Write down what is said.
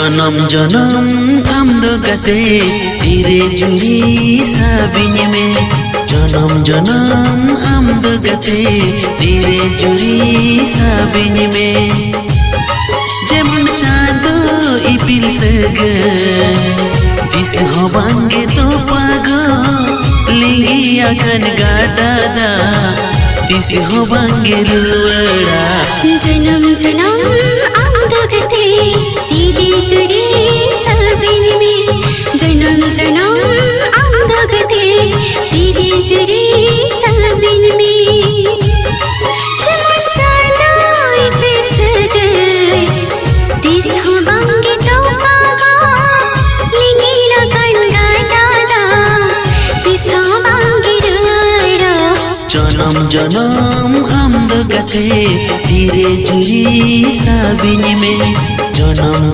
जन्म जन्म आमदो गते तेरे जुड़ी साबिन में जन्म जन्म आमदो गते तेरे जुड़ी साबिन में जेमन चांदो इपिल सगे दिस होबांगे तो पागो लिंगी अकन गादादा दिस होबांगे रुवड़ा जन्म जन्म आमदो गते तेरे जुड़ी साबिन में जन्म जन्म आमदो गते तेरे जुड़ी साबिन में जेमन चांदो इपिल सगे दिस होबांगे तो पागो लिंगी अकन गादादा दिस होबांगे रुवड़ा जन्म जन्म आमदो गते तेरे जुड़ी साबिन में जन्म